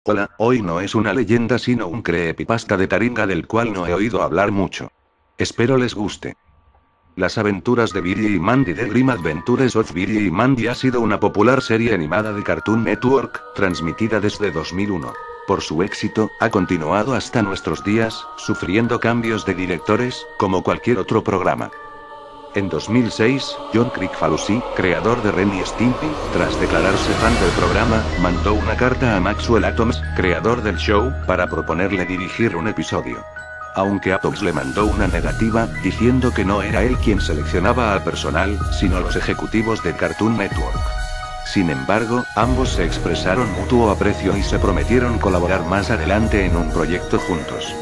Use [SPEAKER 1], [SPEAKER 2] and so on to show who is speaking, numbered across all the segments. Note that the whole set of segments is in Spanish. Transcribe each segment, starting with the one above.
[SPEAKER 1] Hola, hoy no es una leyenda sino un creepypasta de Taringa del cual no he oído hablar mucho. Espero les guste. Las aventuras de Billy y Mandy de Grim Adventures of Billy y Mandy ha sido una popular serie animada de Cartoon Network, transmitida desde 2001. Por su éxito, ha continuado hasta nuestros días, sufriendo cambios de directores, como cualquier otro programa. En 2006, John Kricfalusi, creador de Ren y Stimpy, tras declararse fan del programa, mandó una carta a Maxwell Atoms, creador del show, para proponerle dirigir un episodio. Aunque Atoms le mandó una negativa, diciendo que no era él quien seleccionaba al personal, sino los ejecutivos de Cartoon Network. Sin embargo, ambos se expresaron mutuo aprecio y se prometieron colaborar más adelante en un proyecto juntos.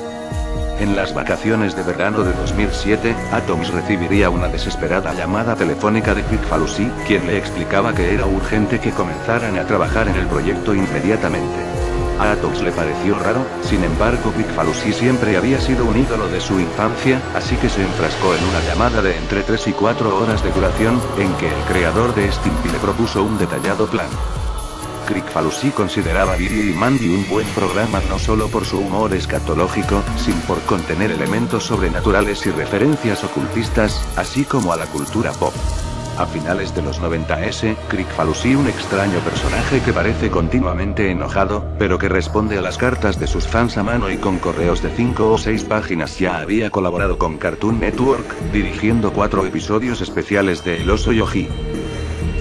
[SPEAKER 1] En las vacaciones de verano de 2007, Atoms recibiría una desesperada llamada telefónica de Kricfalusi, quien le explicaba que era urgente que comenzaran a trabajar en el proyecto inmediatamente. A Atoms le pareció raro, sin embargo Kricfalusi siempre había sido un ídolo de su infancia, así que se enfrascó en una llamada de entre 3 y 4 horas de duración, en que el creador de Stimpy le propuso un detallado plan. Kricfalusi consideraba Billy y Mandy un buen programa no solo por su humor escatológico, sino por contener elementos sobrenaturales y referencias ocultistas, así como a la cultura pop. A finales de los 90s, Kricfalusi, un extraño personaje que parece continuamente enojado, pero que responde a las cartas de sus fans a mano y con correos de 5 o 6 páginas, ya había colaborado con Cartoon Network, dirigiendo 4 episodios especiales de El Oso Yogi.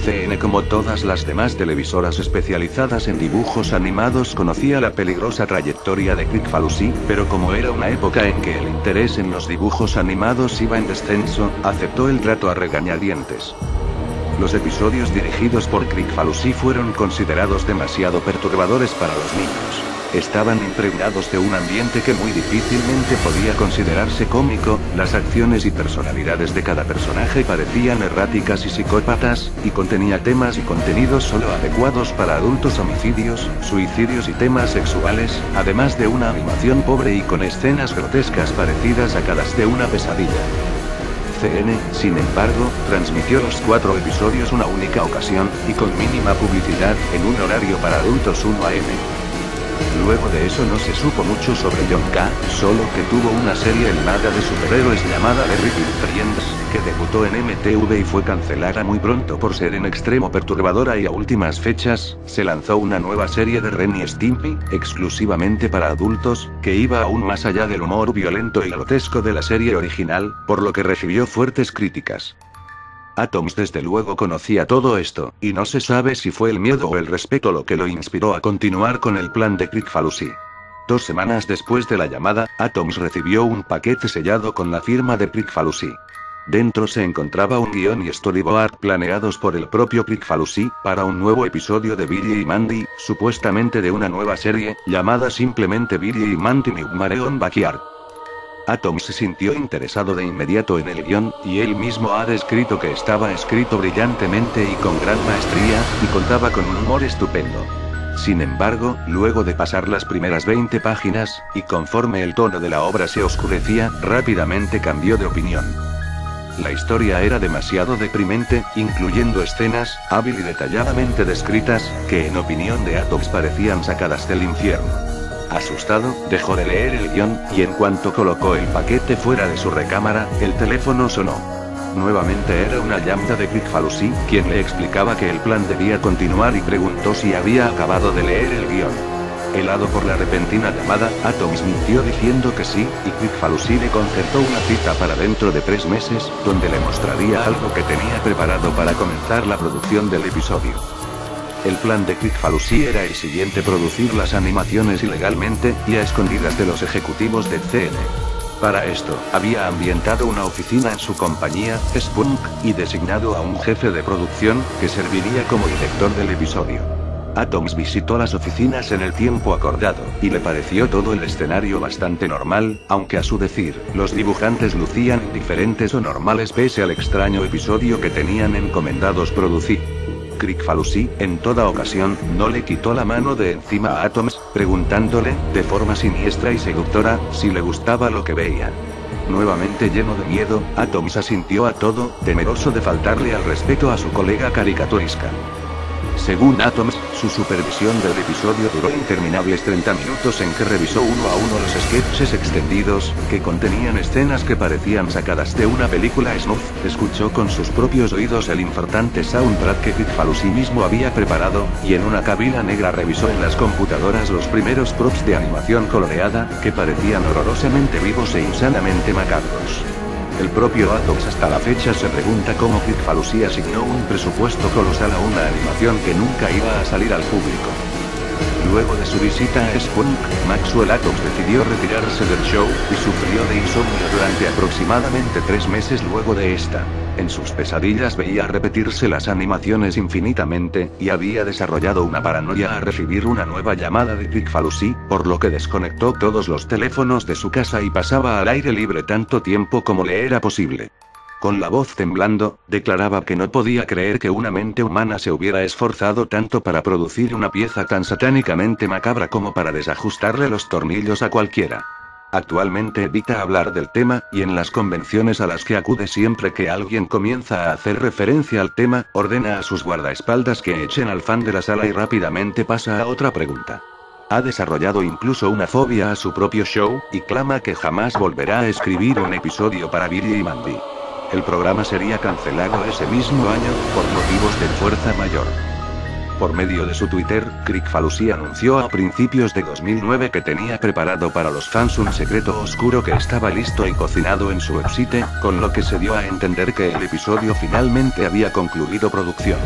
[SPEAKER 1] CN, como todas las demás televisoras especializadas en dibujos animados, conocía la peligrosa trayectoria de Kricfalusi, pero como era una época en que el interés en los dibujos animados iba en descenso, aceptó el trato a regañadientes. Los episodios dirigidos por Kricfalusi fueron considerados demasiado perturbadores para los niños. Estaban impregnados de un ambiente que muy difícilmente podía considerarse cómico, las acciones y personalidades de cada personaje parecían erráticas y psicópatas, y contenía temas y contenidos solo adecuados para adultos: homicidios, suicidios y temas sexuales, además de una animación pobre y con escenas grotescas parecidas a cada de una pesadilla. CN, sin embargo, transmitió los 4 episodios una única ocasión, y con mínima publicidad, en un horario para adultos 1 AM. Luego de eso no se supo mucho sobre John K., solo que tuvo una serie animada de superhéroes llamada The Ripping Friends, que debutó en MTV y fue cancelada muy pronto por ser en extremo perturbadora, y a últimas fechas, se lanzó una nueva serie de Ren y Stimpy, exclusivamente para adultos, que iba aún más allá del humor violento y grotesco de la serie original, por lo que recibió fuertes críticas. Atoms desde luego conocía todo esto, y no se sabe si fue el miedo o el respeto lo que lo inspiró a continuar con el plan de Kricfalusi. 2 semanas después de la llamada, Atoms recibió un paquete sellado con la firma de Kricfalusi. Dentro se encontraba un guión y storyboard planeados por el propio Kricfalusi, para un nuevo episodio de Billy y Mandy, supuestamente de una nueva serie, llamada simplemente Billy y Mandy Nightmare on Backyard. Atoms se sintió interesado de inmediato en el guión, y él mismo ha descrito que estaba escrito brillantemente y con gran maestría, y contaba con un humor estupendo. Sin embargo, luego de pasar las primeras 20 páginas, y conforme el tono de la obra se oscurecía, rápidamente cambió de opinión. La historia era demasiado deprimente, incluyendo escenas, hábil y detalladamente descritas, que en opinión de Atoms parecían sacadas del infierno. Asustado, dejó de leer el guión, y en cuanto colocó el paquete fuera de su recámara, el teléfono sonó. Nuevamente era una llamada de Kricfalusi, quien le explicaba que el plan debía continuar, y preguntó si había acabado de leer el guión. Helado por la repentina llamada, Atoms mintió diciendo que sí, y Kricfalusi le concertó una cita para dentro de 3 meses, donde le mostraría algo que tenía preparado para comenzar la producción del episodio. El plan de Kricfalusi era el siguiente: producir las animaciones ilegalmente, y a escondidas de los ejecutivos de CN. Para esto, había ambientado una oficina en su compañía, Spunk, y designado a un jefe de producción, que serviría como director del episodio. Atoms visitó las oficinas en el tiempo acordado, y le pareció todo el escenario bastante normal, aunque a su decir, los dibujantes lucían indiferentes o normales pese al extraño episodio que tenían encomendados producir. Kricfalusi, en toda ocasión, no le quitó la mano de encima a Atoms, preguntándole, de forma siniestra y seductora, si le gustaba lo que veía. Nuevamente lleno de miedo, Atoms asintió a todo, temeroso de faltarle al respeto a su colega caricaturista. Según Atoms, su supervisión del episodio duró interminables 30 minutos en que revisó uno a uno los sketches extendidos, que contenían escenas que parecían sacadas de una película snuff, escuchó con sus propios oídos el importante soundtrack que Kricfalusi mismo había preparado, y en una cabina negra revisó en las computadoras los primeros props de animación coloreada, que parecían horrorosamente vivos e insanamente macabros. El propio Atoms hasta la fecha se pregunta cómo Kricfalusi asignó un presupuesto colosal a una animación que nunca iba a salir al público. Luego de su visita a Spunk, Maxwell Atoms decidió retirarse del show, y sufrió de insomnio durante aproximadamente 3 meses luego de esta. En sus pesadillas veía repetirse las animaciones infinitamente, y había desarrollado una paranoia a recibir una nueva llamada de Kricfalusi, por lo que desconectó todos los teléfonos de su casa y pasaba al aire libre tanto tiempo como le era posible. Con la voz temblando, declaraba que no podía creer que una mente humana se hubiera esforzado tanto para producir una pieza tan satánicamente macabra como para desajustarle los tornillos a cualquiera. Actualmente evita hablar del tema, y en las convenciones a las que acude siempre que alguien comienza a hacer referencia al tema, ordena a sus guardaespaldas que echen al fan de la sala y rápidamente pasa a otra pregunta. Ha desarrollado incluso una fobia a su propio show, y clama que jamás volverá a escribir un episodio para Billy y Mandy. El programa sería cancelado ese mismo año, por motivos de fuerza mayor. Por medio de su Twitter, Kricfalusi anunció a principios de 2009 que tenía preparado para los fans un secreto oscuro que estaba listo y cocinado en su website, con lo que se dio a entender que el episodio finalmente había concluido producción.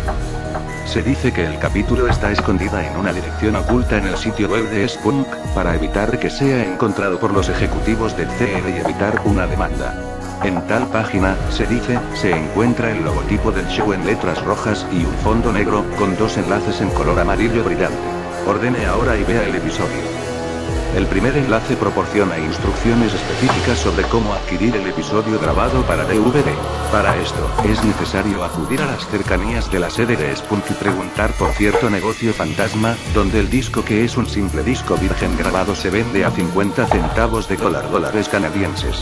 [SPEAKER 1] Se dice que el capítulo está escondida en una dirección oculta en el sitio web de Spunk, para evitar que sea encontrado por los ejecutivos del CR y evitar una demanda. En tal página, se dice, se encuentra el logotipo del show en letras rojas y un fondo negro, con 2 enlaces en color amarillo brillante. Ordene ahora y vea el episodio. El primer enlace proporciona instrucciones específicas sobre cómo adquirir el episodio grabado para DVD. Para esto, es necesario acudir a las cercanías de la sede de Spunk y preguntar por cierto negocio fantasma, donde el disco, que es un simple disco virgen grabado, se vende a 50 centavos de dólares canadienses.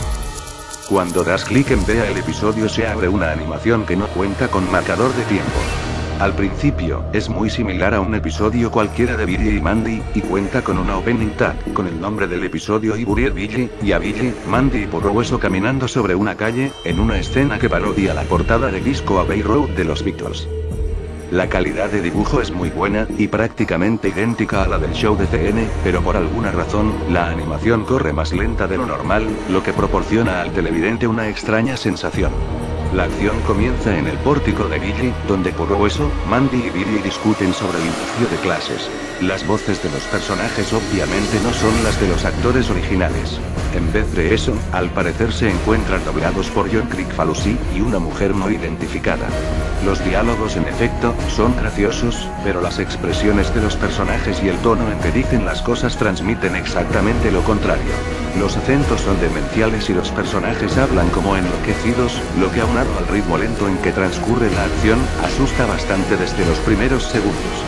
[SPEAKER 1] Cuando das clic en vea el episodio se abre una animación que no cuenta con marcador de tiempo. Al principio, es muy similar a un episodio cualquiera de Billy y Mandy, y cuenta con una opening tag, con el nombre del episodio y Buried Billy, y a Billy, Mandy y Purrohueso caminando sobre una calle, en una escena que parodia la portada de Disco Abbey Road de los Beatles. La calidad de dibujo es muy buena, y prácticamente idéntica a la del show de CN, pero por alguna razón, la animación corre más lenta de lo normal, lo que proporciona al televidente una extraña sensación. La acción comienza en el pórtico de Billy, donde Purrohueso, Mandy y Billy discuten sobre el inicio de clases. Las voces de los personajes obviamente no son las de los actores originales. En vez de eso, al parecer se encuentran doblados por John Kricfalusi, y una mujer no identificada. Los diálogos en efecto, son graciosos, pero las expresiones de los personajes y el tono en que dicen las cosas transmiten exactamente lo contrario. Los acentos son demenciales y los personajes hablan como enloquecidos, lo que aunado al ritmo lento en que transcurre la acción, asusta bastante desde los primeros segundos.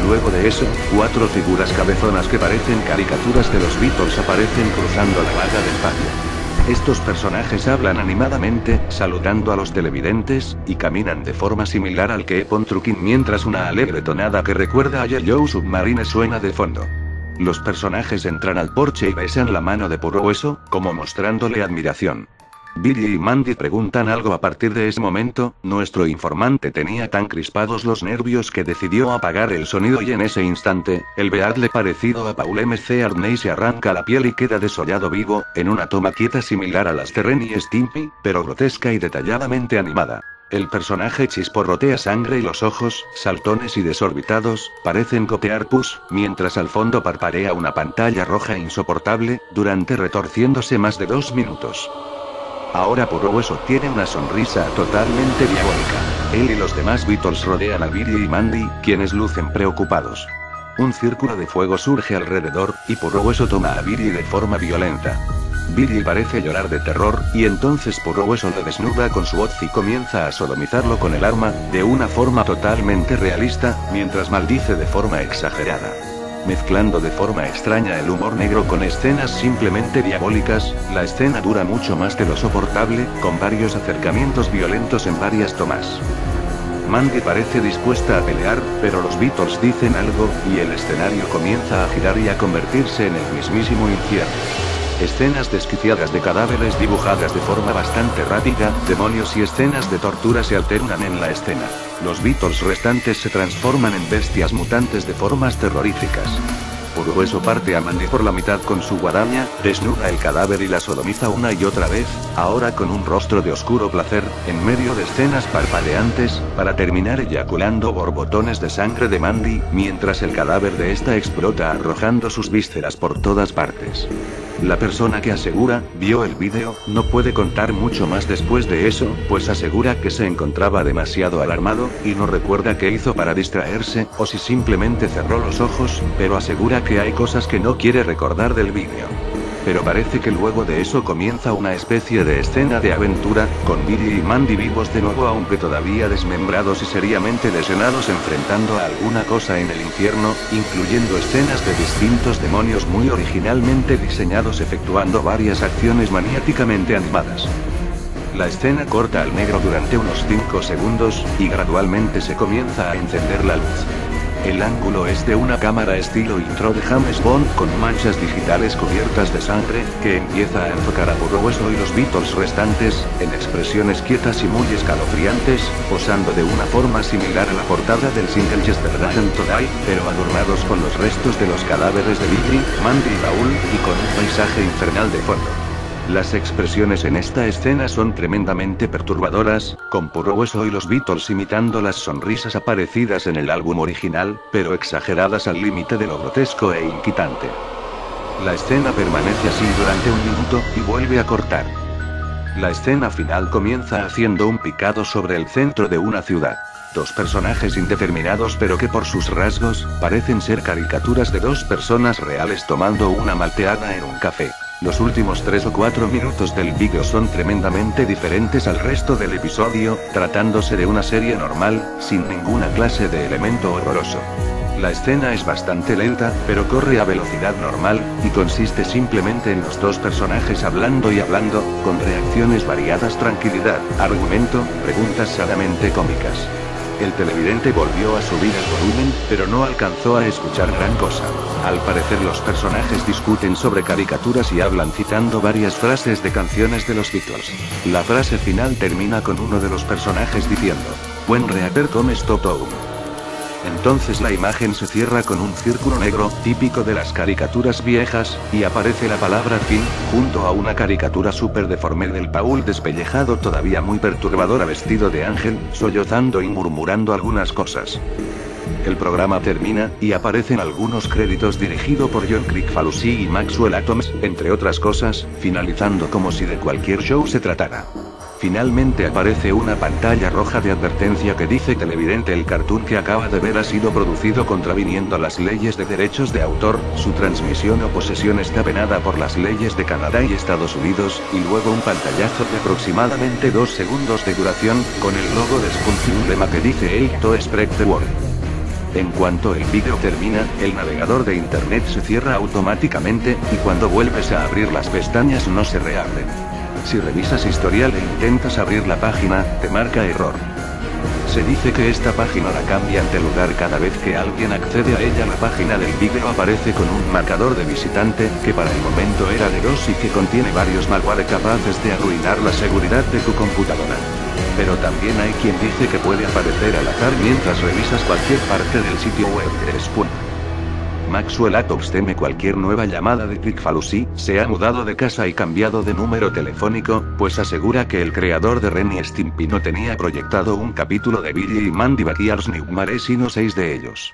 [SPEAKER 1] Luego de eso, 4 figuras cabezonas que parecen caricaturas de los Beatles aparecen cruzando la valla del patio. Estos personajes hablan animadamente, saludando a los televidentes, y caminan de forma similar al que Epon Truckin mientras una alegre tonada que recuerda a Yellow Submarine suena de fondo. Los personajes entran al porche y besan la mano de Purrohueso, como mostrándole admiración. Billy y Mandy preguntan algo a partir de ese momento, nuestro informante tenía tan crispados los nervios que decidió apagar el sonido y en ese instante, el Beadle parecido a Paul McCartney se arranca la piel y queda desollado vivo, en una toma quieta similar a las de Ren y Stimpy, pero grotesca y detalladamente animada. El personaje chisporrotea sangre y los ojos, saltones y desorbitados, parecen copiar pus, mientras al fondo parparea una pantalla roja insoportable, durante retorciéndose más de 2 minutos. Ahora Purrohueso tiene una sonrisa totalmente diabólica. Él y los demás Beatles rodean a Billy y Mandy, quienes lucen preocupados. Un círculo de fuego surge alrededor, y Purrohueso toma a Billy de forma violenta. Billy parece llorar de terror, y entonces Purrohueso lo desnuda con su hoz y comienza a sodomizarlo con el arma, de una forma totalmente realista, mientras maldice de forma exagerada. Mezclando de forma extraña el humor negro con escenas simplemente diabólicas, la escena dura mucho más de lo soportable, con varios acercamientos violentos en varias tomas. Mandy parece dispuesta a pelear, pero los Beatles dicen algo, y el escenario comienza a girar y a convertirse en el mismísimo infierno. Escenas desquiciadas de cadáveres dibujadas de forma bastante rápida, demonios y escenas de tortura se alternan en la escena. Los Beatles restantes se transforman en bestias mutantes de formas terroríficas. Puro parte a Mandy por la mitad con su guadaña, desnuda el cadáver y la sodomiza una y otra vez, ahora con un rostro de oscuro placer, en medio de escenas parpadeantes, para terminar eyaculando borbotones de sangre de Mandy, mientras el cadáver de esta explota arrojando sus vísceras por todas partes. La persona que asegura, vio el vídeo, no puede contar mucho más después de eso, pues asegura que se encontraba demasiado alarmado, y no recuerda qué hizo para distraerse, o si simplemente cerró los ojos, pero asegura que hay cosas que no quiere recordar del vídeo. Pero parece que luego de eso comienza una especie de escena de aventura, con Billy y Mandy vivos de nuevo aunque todavía desmembrados y seriamente lesionados enfrentando a alguna cosa en el infierno, incluyendo escenas de distintos demonios muy originalmente diseñados efectuando varias acciones maniáticamente animadas. La escena corta al negro durante unos 5 segundos, y gradualmente se comienza a encender la luz. El ángulo es de una cámara estilo intro de James Bond con manchas digitales cubiertas de sangre, que empieza a enfocar a Burroughs y los Beatles restantes, en expresiones quietas y muy escalofriantes, posando de una forma similar a la portada del single Yesterday and Today, pero adornados con los restos de los cadáveres de Billy, Mandy y Raúl, y con un paisaje infernal de fondo. Las expresiones en esta escena son tremendamente perturbadoras, con puro hueso y los Beatles imitando las sonrisas aparecidas en el álbum original, pero exageradas al límite de lo grotesco e inquietante. La escena permanece así durante un minuto, y vuelve a cortar. La escena final comienza haciendo un picado sobre el centro de una ciudad. Dos personajes indeterminados pero que por sus rasgos, parecen ser caricaturas de dos personas reales tomando una malteada en un café. Los últimos 3 o 4 minutos del vídeo son tremendamente diferentes al resto del episodio, tratándose de una serie normal, sin ninguna clase de elemento horroroso. La escena es bastante lenta, pero corre a velocidad normal, y consiste simplemente en los dos personajes hablando y hablando, con reacciones variadas, tranquilidad, argumento, preguntas sanamente cómicas. El televidente volvió a subir el volumen, pero no alcanzó a escuchar gran cosa. Al parecer los personajes discuten sobre caricaturas y hablan citando varias frases de canciones de los Beatles. La frase final termina con uno de los personajes diciendo, "When reaper comes Toto". Entonces la imagen se cierra con un círculo negro, típico de las caricaturas viejas, y aparece la palabra fin, junto a una caricatura súper deforme del Paul despellejado todavía muy perturbadora vestido de ángel, sollozando y murmurando algunas cosas. El programa termina, y aparecen algunos créditos dirigido por John Kricfalusi y Maxwell Atoms, entre otras cosas, finalizando como si de cualquier show se tratara. Finalmente aparece una pantalla roja de advertencia que dice televidente el cartoon que acaba de ver ha sido producido contraviniendo las leyes de derechos de autor, su transmisión o posesión está penada por las leyes de Canadá y Estados Unidos, y luego un pantallazo de aproximadamente 2 segundos de duración, con el logo de Spunk y un lema que dice "Help to spread the word". En cuanto el vídeo termina, el navegador de internet se cierra automáticamente, y cuando vuelves a abrir las pestañas no se reabren. Si revisas historial e intentas abrir la página, te marca error. Se dice que esta página la cambian de lugar cada vez que alguien accede a ella. La página del vídeo aparece con un marcador de visitante, que para el momento era de 2 y que contiene varios malware capaces de arruinar la seguridad de tu computadora. Pero también hay quien dice que puede aparecer al azar mientras revisas cualquier parte del sitio web de Spunk. Maxwell Atoms teme cualquier nueva llamada de Kricfalusi, se ha mudado de casa y cambiado de número telefónico, pues asegura que el creador de Ren y Stimpy no tenía proyectado un capítulo de Billy y Mandy Backyards Nightmare sino 6 de ellos.